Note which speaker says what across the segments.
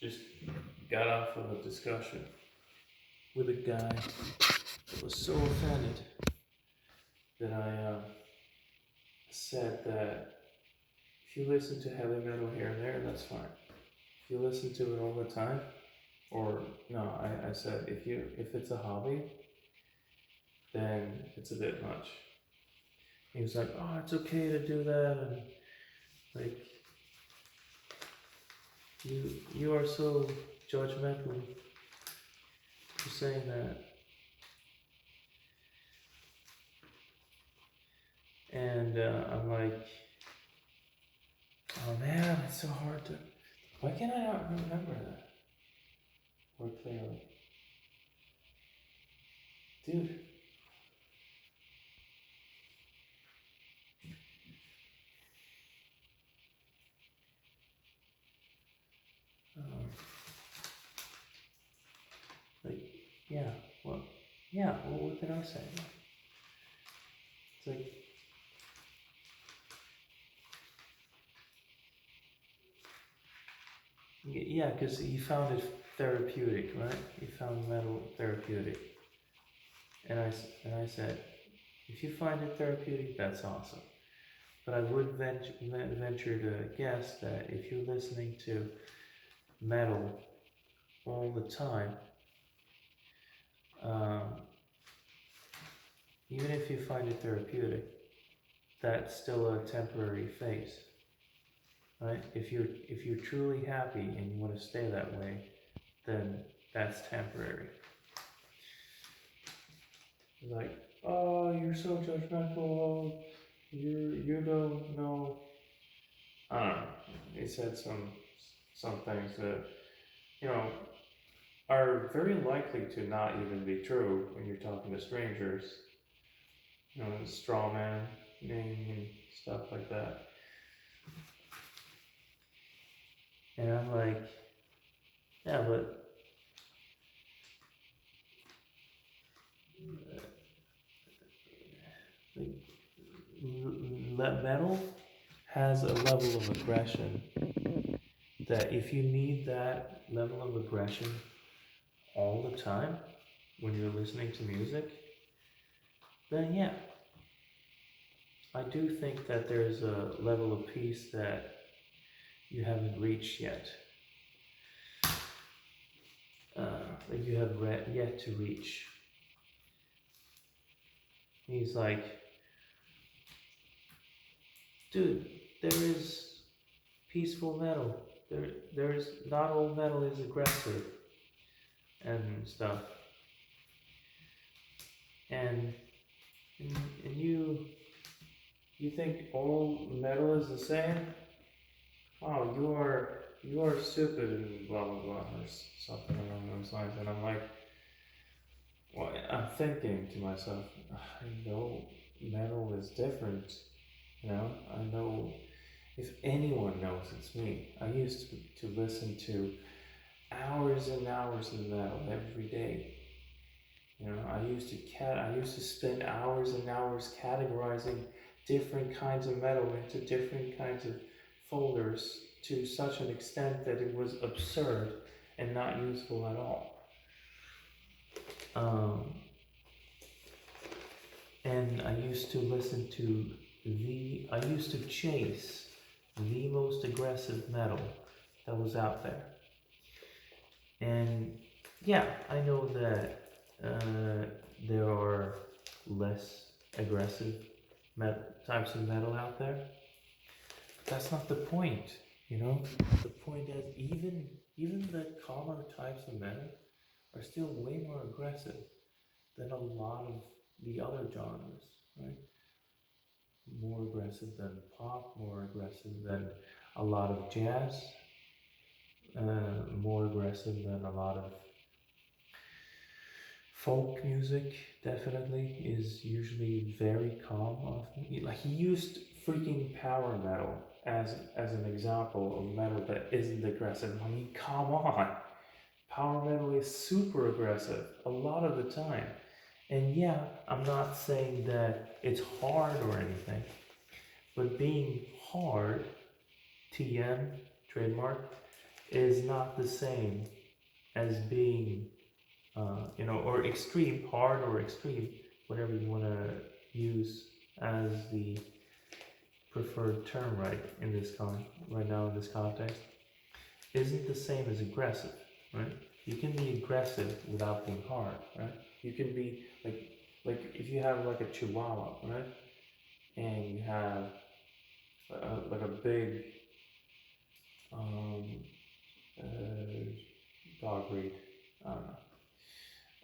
Speaker 1: just got off of a discussion with a guy that was so offended that I said that if you listen to heavy metal here and there, that's fine. If you listen to it all the time, or no, I said if it's a hobby, then it's a bit much. He was like, oh, it's okay to do that, and like you are so judgmental for saying that. And I'm like, oh man, it's so hard to. Why can I not remember that more clearly? Dude. Like, yeah, well, what did I say? It's like, yeah, because he found it therapeutic, right? He found metal therapeutic. And I said, if you find it therapeutic, that's awesome. But I would venture to guess that if you're listening to metal all the time, even if you find it therapeutic, that's still a temporary phase, right? If you're truly happy and you want to stay that way, then that's temporary. Like, oh, you're so judgmental. You don't know. I don't know. He said some things that are very likely to not even be true when you're talking to strangers. Straw man and stuff like that. And I'm like, yeah, but metal has a level of aggression that if you need that level of aggression all the time when you're listening to music, then yeah, I do think that there's a level of peace that you haven't reached yet, that you have yet to reach. He's like, dude, there is peaceful metal. There's not all metal is aggressive and stuff. And you think all metal is the same? Oh, you are stupid and blah blah blah or something along those lines. And I'm like, well, I'm thinking to myself, I know metal is different. I know if anyone knows, it's me. I used to listen to hours and hours of metal every day. I used to spend hours and hours categorizing different kinds of metal into different kinds of folders to such an extent that it was absurd and not useful at all. And I used to chase the most aggressive metal that was out there. And yeah, I know that there are less aggressive types of metal out there. But that's not the point, The point is even the calmer types of metal are still way more aggressive than a lot of the other genres, right? More aggressive than pop, more aggressive than a lot of jazz, more aggressive than a lot of folk music. Definitely is usually very calm often. Like he used freaking power metal as an example of metal that isn't aggressive. I mean, come on. Power metal is super aggressive a lot of the time. And yeah, I'm not saying that it's hard or anything, but being hard, TM, trademark, is not the same as being, or extreme, hard or extreme, whatever you want to use as the preferred term right now in this context, isn't the same as aggressive, right? You can be aggressive without being hard, right? You can be like if you have like a Chihuahua, right? And you have like a big uh, dog breed, I don't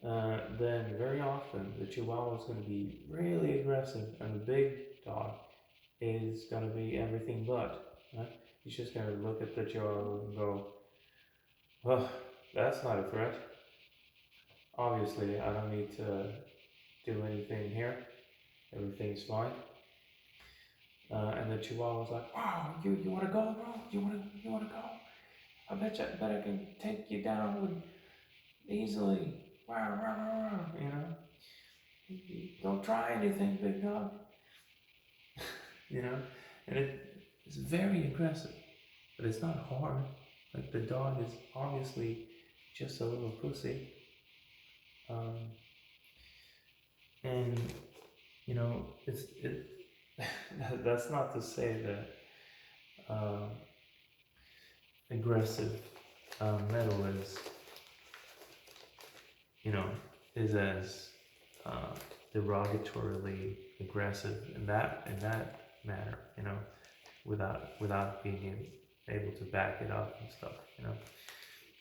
Speaker 1: know. Then very often the Chihuahua is going to be really aggressive, and the big dog is going to be everything but. Right? He's just going to look at the Chihuahua and go, "Well, that's not a threat. Obviously, I don't need to do anything here. Everything's fine." And the Chihuahua's like, "Wow, you want to go, bro? You want to go? I bet I can take you down with easily. Wow, wow, wow, wow. Don't try anything, big dog." And it's very aggressive, but it's not hard. Like the dog is obviously just a little pussy, and it. That's not to say that aggressive metal is as derogatorily aggressive in that matter, without being able to back it up and stuff.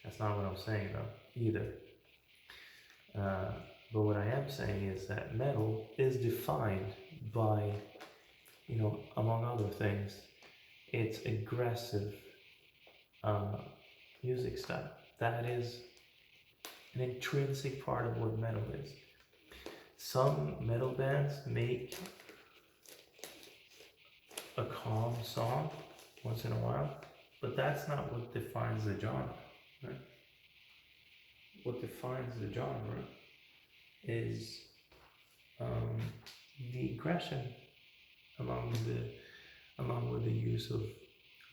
Speaker 1: That's not what I'm saying though either. But what I am saying is that metal is defined by, among other things, its aggressive music style. That is an intrinsic part of what metal is. Some metal bands make a calm song once in a while, but that's not what defines the genre. Right? What defines the genre is the aggression along with the use of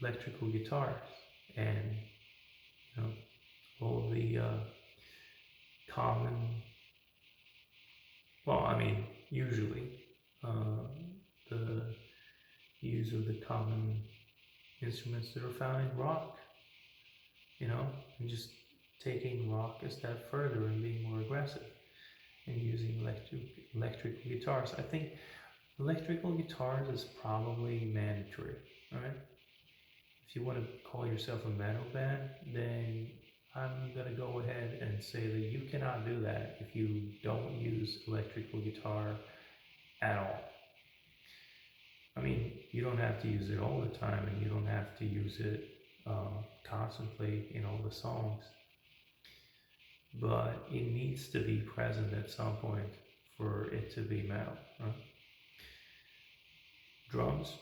Speaker 1: electrical guitars and all the common, usually the use of the common instruments that are found in rock, and just taking rock a step further and being more aggressive and using electrical guitars. I think electrical guitars is probably mandatory, right? If you want to call yourself a metal band, then I'm going to go ahead and say that you cannot do that if you don't use electrical guitar at all. You don't have to use it all the time, and you don't have to use it constantly in all the songs. But it needs to be present at some point for it to be metal. Right? Drums,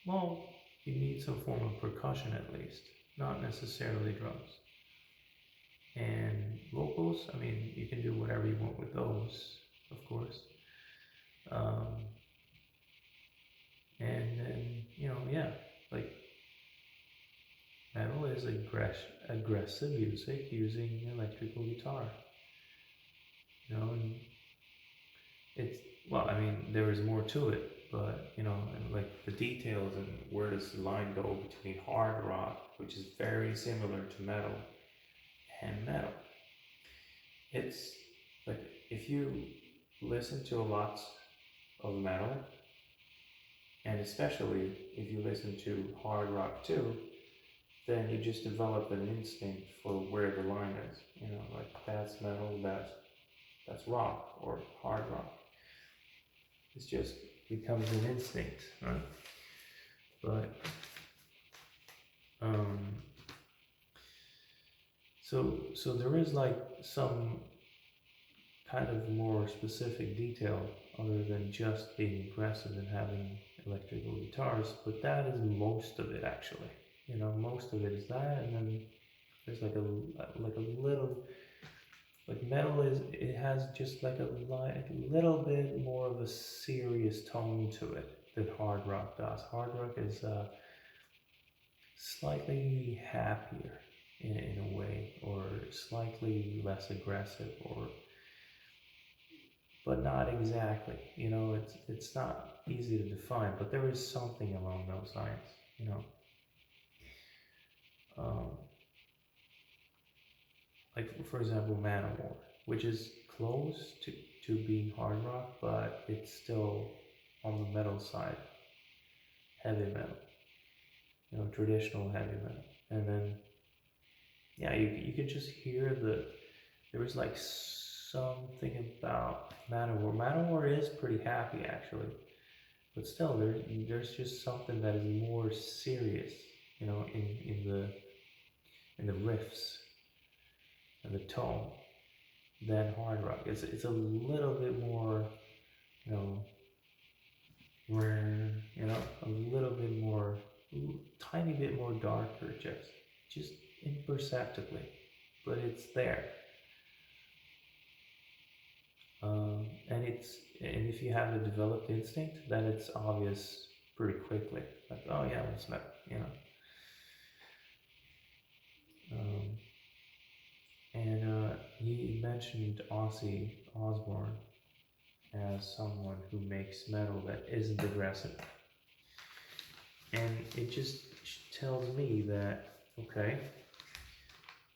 Speaker 1: well, you need some form of percussion at least, not necessarily drums. And vocals, you can do whatever you want with those, of course. And then, metal is aggressive music using electrical guitar. And it's, there is more to it, but, and like the details and where does the line go between hard rock, which is very similar to metal, and metal. It's like if you listen to a lot of metal, and especially if you listen to hard rock too, then you just develop an instinct for where the line is. Like that's metal, that's rock or hard rock. It just becomes an instinct, right? But so there is like some kind of more specific detail other than just being aggressive and having electrical guitars, but that is most of it actually. Most of it is that, and then there's like a little, like metal it has just like a little bit more of a serious tone to it than hard rock does. Hard rock is slightly happier in slightly less aggressive, or but not exactly. You know, it's not easy to define, but there is something along those lines. You know, um, like for example, Manowar, which is close to being hard rock, but it's still on the metal side, heavy metal. You know, traditional heavy metal, and then yeah, you can just hear there was like something about Manowar. Manowar is pretty happy actually, but still there's just something that is more serious, you know, in the riffs and the tone than hard rock. It's a little bit more, you know, you know, a little bit more, tiny bit more darker, just imperceptibly, but it's there. And if you have a developed instinct, then it's obvious pretty quickly. Like, oh yeah, that's metal, you know. And he mentioned Ozzy Osbourne as someone who makes metal that isn't aggressive, and it just tells me that okay,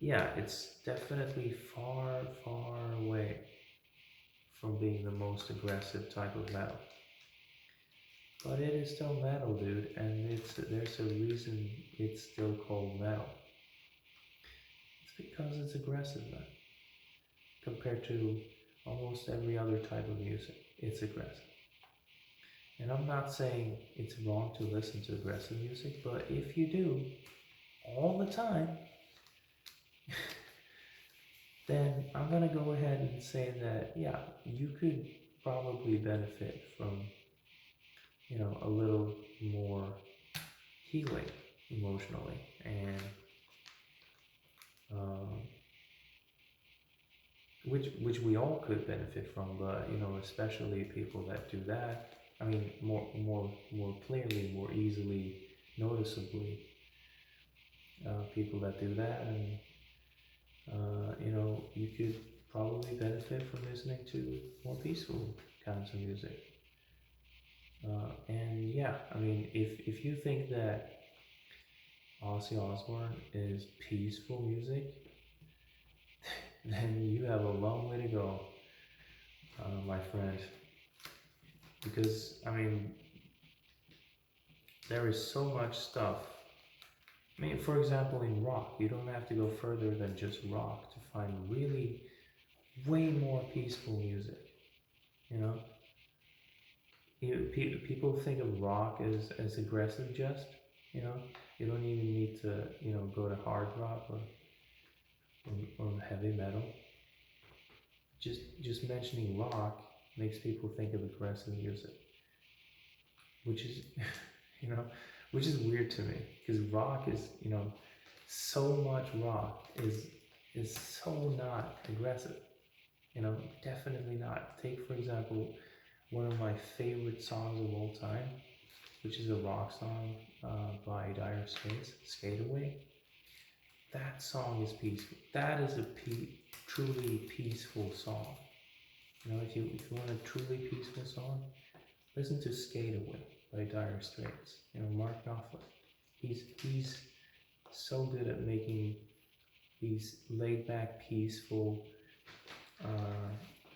Speaker 1: yeah, it's definitely far, far away from being the most aggressive type of metal. But it is still metal, dude, and there's a reason it's still called metal. It's because it's aggressive, man. Compared to almost every other type of music, it's aggressive. And I'm not saying it's wrong to listen to aggressive music, but if you do all the time, then I'm gonna go ahead and say that yeah, you could probably benefit from, you know, a little more healing emotionally, and um, which we all could benefit from, but you know, especially people that do that. I mean, more clearly, more easily, noticeably, people that do that, and you know, you could probably benefit from listening to more peaceful kinds of music. And yeah, I mean, if you think that Ozzy Osbourne is peaceful music, then you have a long way to go, my friend. Because, I mean, there is so much stuff. I mean, for example, in rock, you don't have to go further than just rock to find really way more peaceful music. You know, people think of rock as aggressive. Just, you know, you don't even need to, you know, go to hard rock or heavy metal. Just mentioning rock makes people think of aggressive music, which is, you know, which is weird to me because rock is, you know, so much rock is so not aggressive. You know, definitely not. Take for example one of my favorite songs of all time, which is a rock song by Dire Straits, "Skate Away." That song is peaceful. That is a truly peaceful song. You know, if you want a truly peaceful song, listen to "Skate Away" by Dire Straits. You know, Mark Knopfler. He's so good at making these laid back, peaceful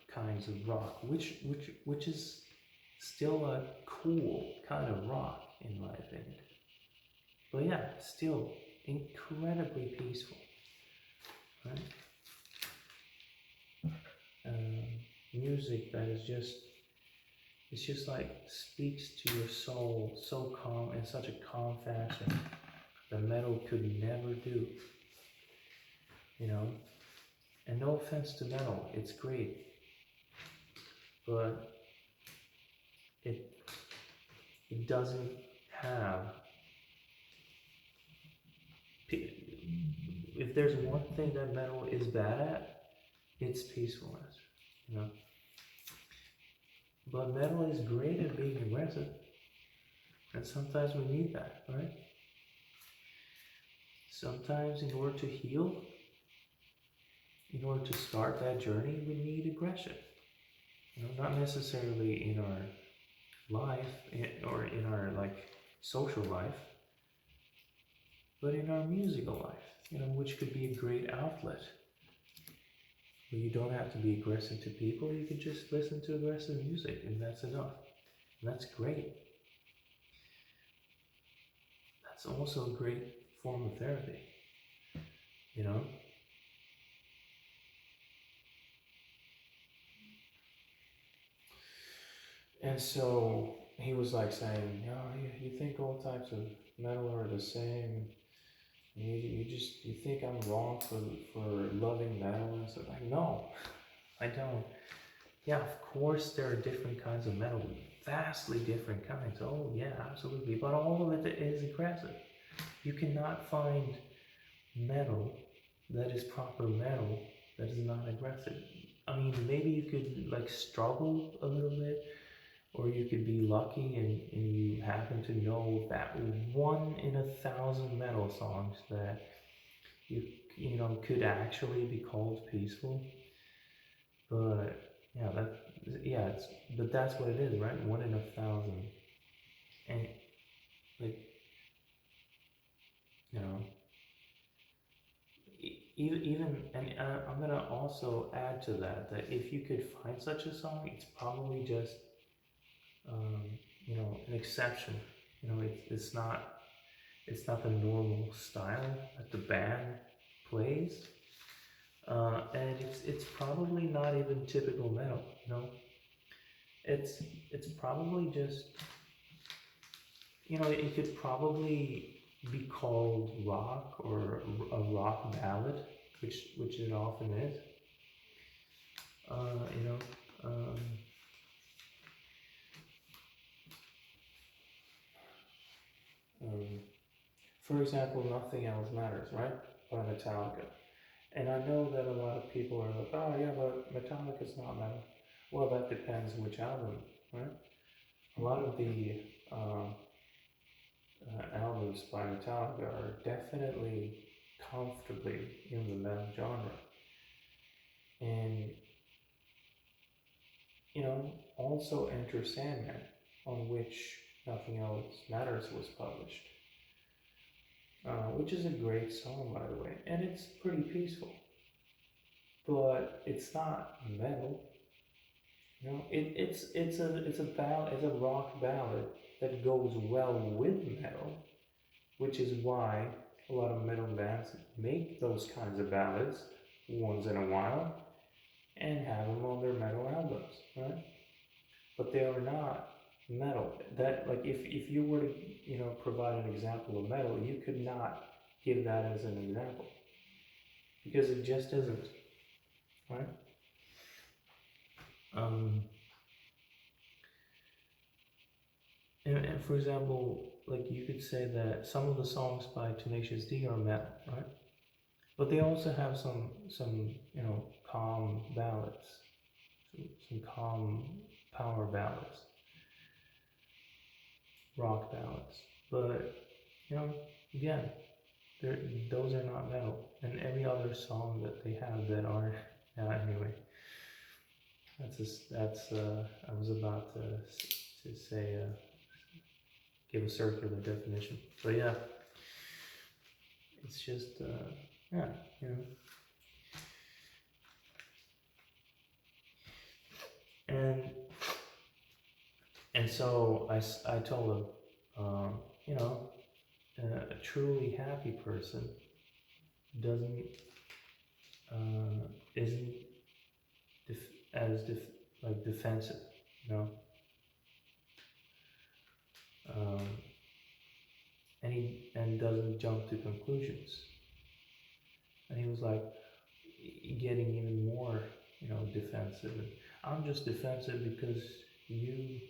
Speaker 1: kinds of rock, which is still a cool kind of rock in my opinion. But yeah, still incredibly peaceful, right? Music that is just it's just like speaks to your soul so calm in such a calm fashion that metal could never do. You know, and no offense to metal, it's great, but it it doesn't have. If there's one thing that metal is bad at, it's peacefulness. You know, but metal is great at being aggressive, and sometimes we need that, right? Sometimes, in order to heal, in order to start that journey, we need aggression. Not necessarily in our life or in our like social life, but in our musical life, which could be a great outlet. Where you don't have to be aggressive to people, you can just listen to aggressive music, and that's enough. And that's great. That's also a great form of therapy, you know? And so he was like saying, you think all types of metal are the same. You think I'm wrong for loving metal. And so like, no, I don't. Yeah, of course there are different kinds of metal, vastly different kinds. Oh yeah, absolutely. But all of it is aggressive. You cannot find metal that is proper metal that is not aggressive. I mean, maybe you could like struggle a little bit, or you could be lucky and you happen to know that 1 in 1,000 metal songs that could actually be called peaceful. But but that's what it is, right? 1 in 1,000. And like, you know, even, and I'm gonna also add to that if you could find such a song, it's probably just an exception. It's not the normal style that the band plays, and it's probably not even typical metal. It's probably just it could probably be called rock or a rock ballad, which it often is. You know. For example, Nothing Else Matters, right? By Metallica. And I know that a lot of people are like, oh yeah, but Metallica's not metal. Well, that depends which album, right? A lot of the albums by Metallica are definitely comfortably in the metal genre. And, also Enter Sandman, on which Nothing Else Matters was published. Which is a great song, by the way, and it's pretty peaceful. But it's not metal. It's a rock ballad that goes well with metal, which is why a lot of metal bands make those kinds of ballads once in a while and have them on their metal albums, right? But they are not metal. That, like, if you were to provide an example of metal, you could not give that as an example because it just isn't, right? And for example, like you could say that some of the songs by Tenacious D are metal, right? But they also have some calm ballads, some calm power ballads, rock ballads. But again, those are not metal. And every other song that they have that aren't. Anyway, I was about to say give a circular definition, but yeah, it's just and so I told him, a truly happy person doesn't isn't defensive, and doesn't jump to conclusions. And he was like getting even more, defensive. And I'm just defensive because you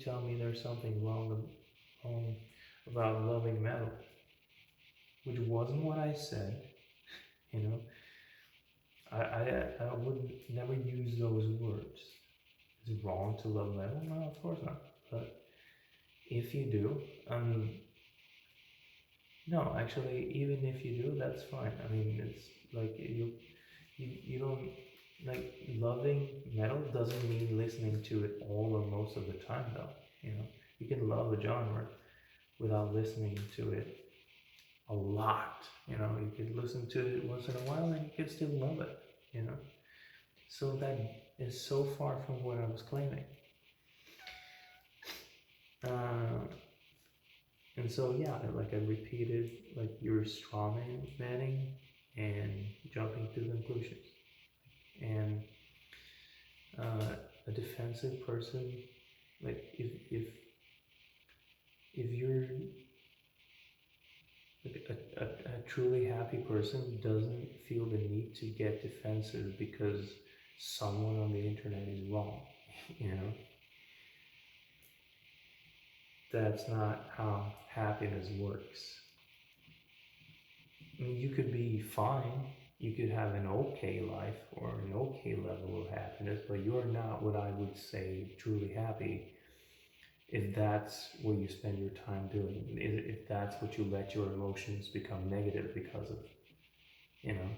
Speaker 1: tell me there's something wrong about loving metal, which wasn't what I said. I would never use those words. Is it wrong to love metal? No, of course not. But if you do, No, actually, even if you do, that's fine. I mean, it's like you don't like loving metal doesn't mean listening to it all or most of the time, though. You know, you can love a genre without listening to it a lot. You know, you could listen to it once in a while and you could still love it. You know, so that is so far from what I was claiming. Uh, and so yeah, like I repeated, like you're strawman manning and jumping to conclusions. And a defensive person, like if you're like a truly happy person doesn't feel the need to get defensive because someone on the internet is wrong. You know, that's not how happiness works. I mean, you could be fine, you could have an okay life or an okay level of happiness, but you're not what I would say truly happy if that's what you spend your time doing, if that's what you let your emotions become negative because of, you know.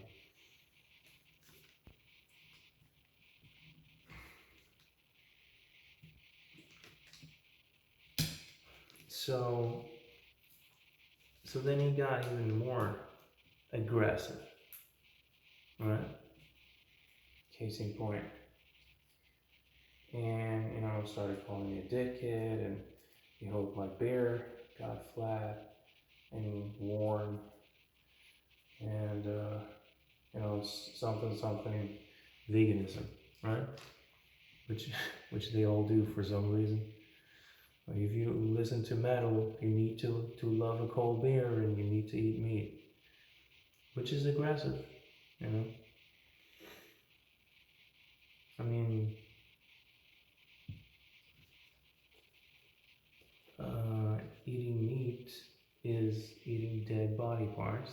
Speaker 1: So, so then he got even more aggressive, right? Case in point. And, you know, started calling me a dickhead, and he hoped my beer got flat and worn, and, you know, something veganism, right? Which, which they all do for some reason. If you listen to metal, you need to love a cold beer and you need to eat meat, which is aggressive, you know? I mean, eating meat is eating dead body parts.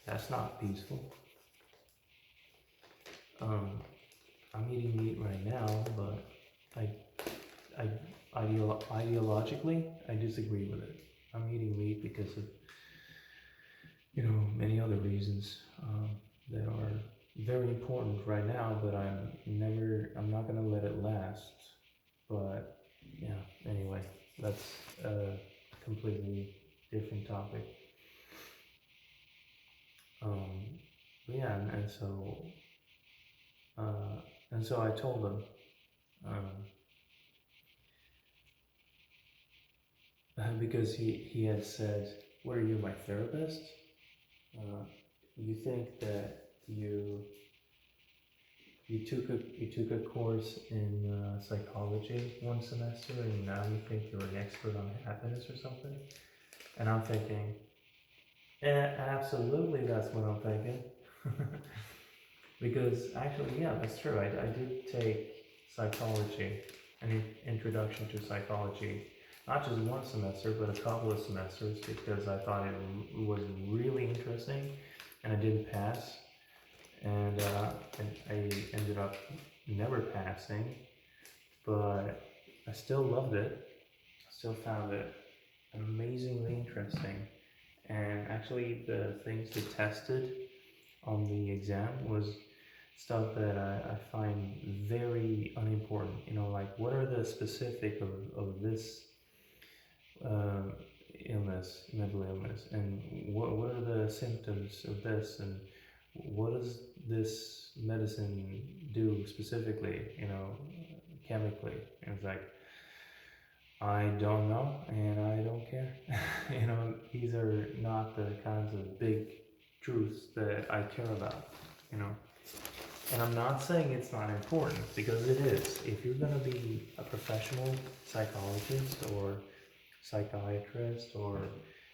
Speaker 1: That's not peaceful. Um, I'm eating meat right now, but I ideologically, I disagree with it. I'm eating meat because of, you know, many other reasons that are very important right now, but I'm not gonna let it last. But yeah, anyway, that's a completely different topic. But yeah, and so I told him, because he had said, "What are you, my therapist? You think that you took a course in psychology one semester, and now you think you're an expert on happiness or something?" And I'm thinking, absolutely, that's what I'm thinking. Because actually, yeah, that's true. I did take psychology, an introduction to psychology, not just one semester, but a couple of semesters, because I thought it was really interesting, and I didn't pass, and I ended up never passing, but I still loved it. I still found it amazingly interesting, and actually, the things they tested on the exam was stuff that I find very unimportant. You know, like what are the specific of this uh, illness, mental illness, and what are the symptoms of this, and what does this medicine do specifically? You know, chemically. And it's like I don't know, and I don't care. You know, these are not the kinds of big truths that I care about. You know. And I'm not saying it's not important, because it is. If you're going to be a professional psychologist or psychiatrist or,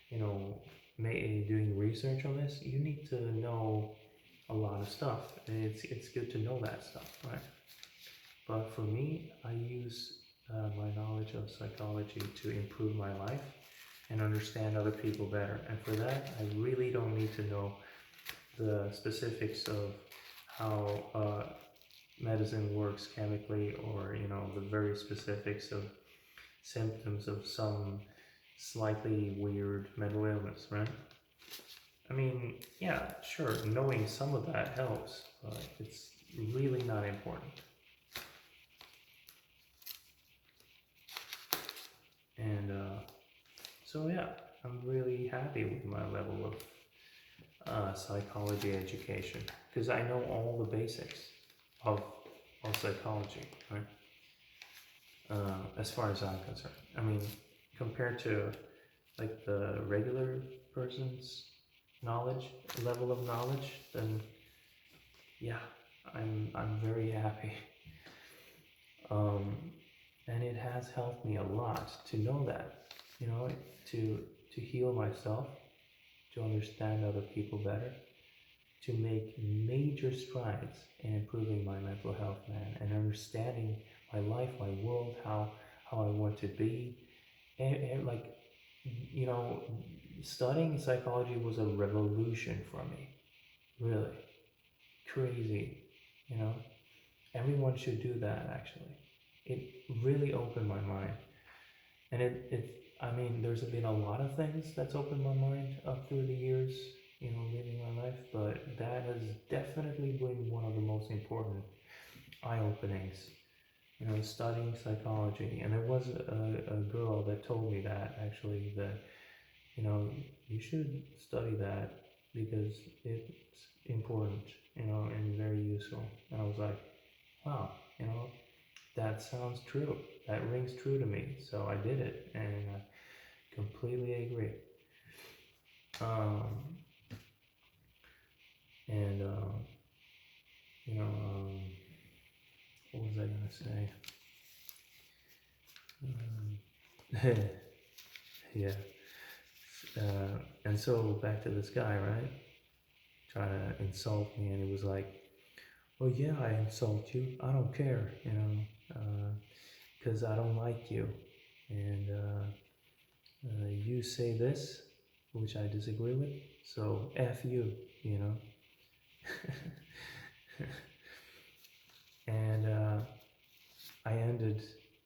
Speaker 1: you know, doing research on this, you need to know a lot of stuff. And it's good to know that stuff, right? But for me, I use my knowledge of psychology to improve my life and understand other people better. And for that, I really don't need to know the specifics of how medicine works chemically, or you know, the very specifics of symptoms of some slightly weird mental illness, right? I mean, yeah, sure, knowing some of that helps, but it's really not important. And so, yeah, I'm really happy with my level of psychology education because I know all the basics of, of psychology, right? As far as I'm concerned. I mean, compared to like the regular person's knowledge, level of knowledge, then yeah, I'm very happy. Um, and it has helped me a lot to know that, you know, to to heal myself, to understand other people better, to make major strides in improving my mental health, man, and understanding my life, my world, how I want to be, and like, you know, studying psychology was a revolution for me, really crazy, you know. Everyone should do that actually. It really opened my mind, and I mean, there's been a lot of things that's opened my mind up through the years, you know, living my life, but that has definitely been one of the most important eye openings, you know, studying psychology. And there was a girl that told me that actually, that, you know, you should study that because it's important, you know, and very useful. And I was like, wow, you know, that sounds true. That rings true to me. So I did it, and I completely agree. Um, and you know, what was I gonna say? Um, yeah. And so back to this guy, right? Trying to insult me, and he was like, "Well, yeah, I insult you. I don't care, you know, because I don't like you, and you say this, which I disagree with. So f you, you know." And I ended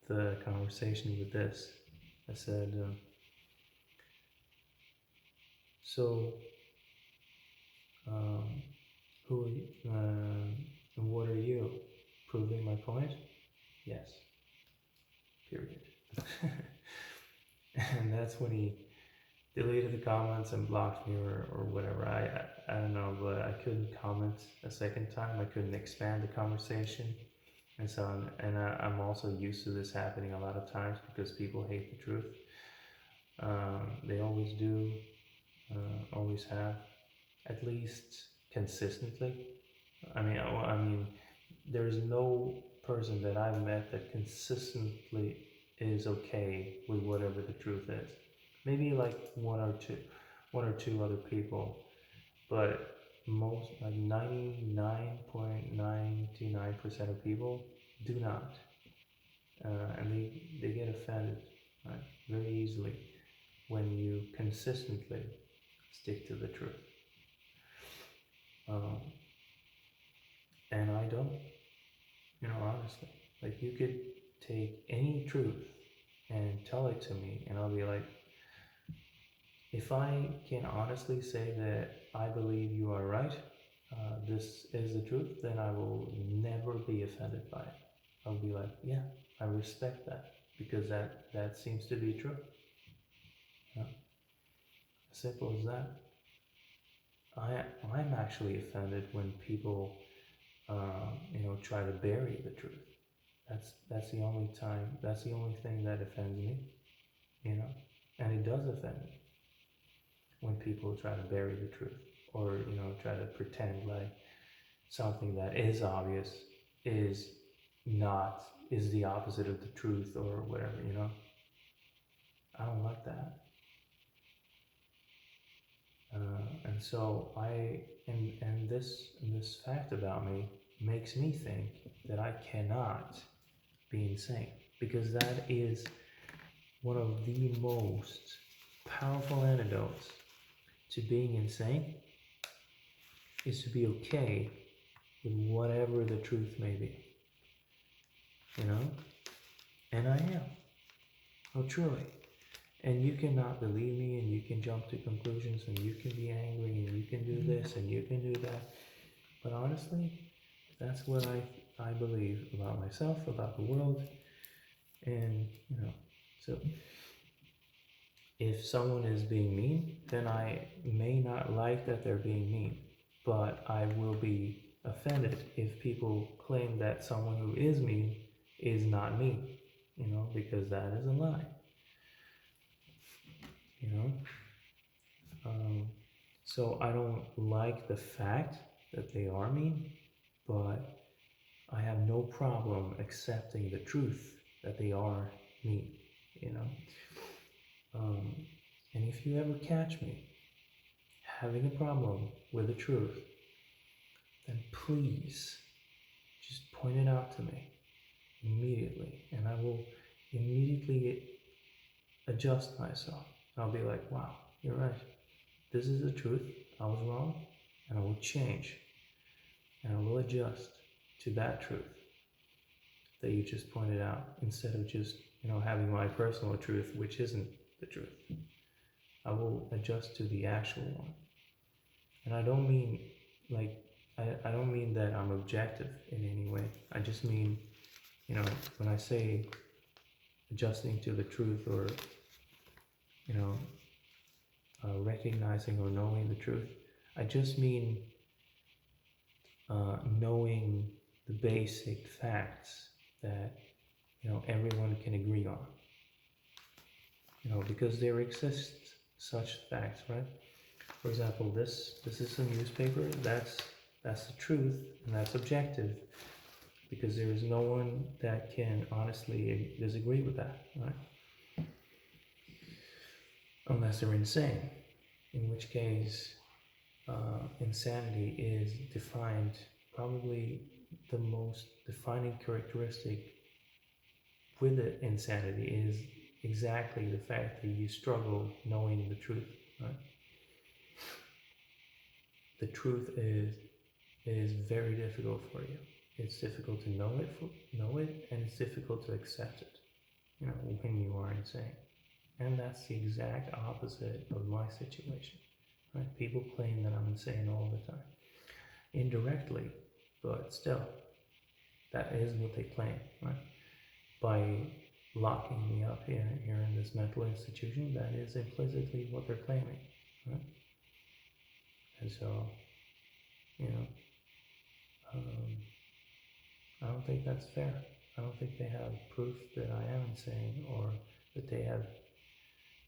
Speaker 1: the conversation with this. I said, "So, um, who? What are you? Proving my point? Yes. Period." And that's when he deleted the comments and blocked me or whatever. I don't know, but I couldn't comment a second time. I couldn't expand the conversation. And so, I'm also used to this happening a lot of times because people hate the truth. They always do, always have, at least consistently. I mean, there's no person that I've met that consistently is okay with whatever the truth is. Maybe like one or two other people, but most, like 99.99% of people do not, and they get offended, right, very easily when you consistently stick to the truth. Um, and I don't, you know, honestly. Like, you could take any truth and tell it to me, and I'll be like, if I can honestly say that I believe you are right, this is the truth, then I will never be offended by it. I'll be like, yeah, I respect that because that seems to be true. Yeah? As simple as that. I'm actually offended when people, you know, try to bury the truth. That's the only time. That's the only thing that offends me. You know, and it does offend me when people try to bury the truth, or, you know, try to pretend like something that is obvious is not, is the opposite of the truth or whatever. You know, I don't like that. And so this fact about me makes me think that I cannot be insane, because that is one of the most powerful antidotes to being insane, is to be okay with whatever the truth may be, you know? And I am. Oh, truly. And you cannot believe me, and you can jump to conclusions, and you can be angry, and you can do this, and you can do that. But honestly, that's what I believe about myself, about the world, and so if someone is being mean, then I may not like that they're being mean, but I will be offended if people claim that someone who is mean is not mean, because that is a lie, you know. So I don't like the fact that they are mean, but I have no problem accepting the truth that they are mean, you know. And if you ever catch me having a problem with the truth, then please just point it out to me immediately, and I will immediately adjust myself. I'll be like, wow, you're right. This is the truth. I was wrong, and I will change, and I will adjust to that truth that you just pointed out, instead of just, having my personal truth, which isn't the truth. I will adjust to the actual one. And I don't mean I don't mean that I'm objective in any way. I just mean, when I say adjusting to the truth, or, recognizing or knowing the truth, I just mean knowing the basic facts that, everyone can agree on. Because there exists such facts, right? For example, this is a newspaper. That's the truth, and that's objective, because there is no one that can honestly disagree with that, right? Unless they're insane, in which case insanity is defined. Probably the most defining characteristic with insanity is exactly the fact that you struggle knowing the truth, right? The truth is very difficult for you. It's difficult to know it, and it's difficult to accept it, when you are insane. And that's the exact opposite of my situation, right? People claim that I'm insane all the time, indirectly, but still, that is what they claim, right? By locking me up here in this mental institution, that is implicitly what they're claiming, right? And so, I don't think that's fair. I don't think they have proof that I am insane, or that they have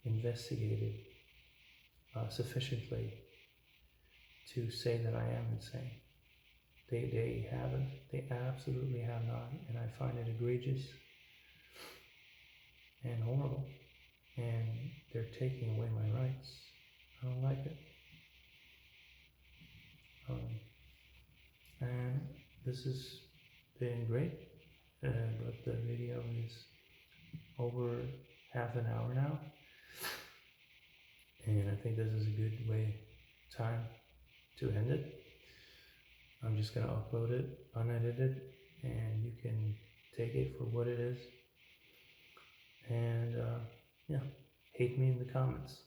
Speaker 1: investigated sufficiently to say that I am insane. They haven't. They absolutely have not, and I find it egregious and horrible. And they're taking away my rights. I don't like it. And this has been great, but the video is over half an hour now, and I think this is a good time to end it. I'm just gonna upload it unedited, and you can take it for what it is. And hate me in the comments.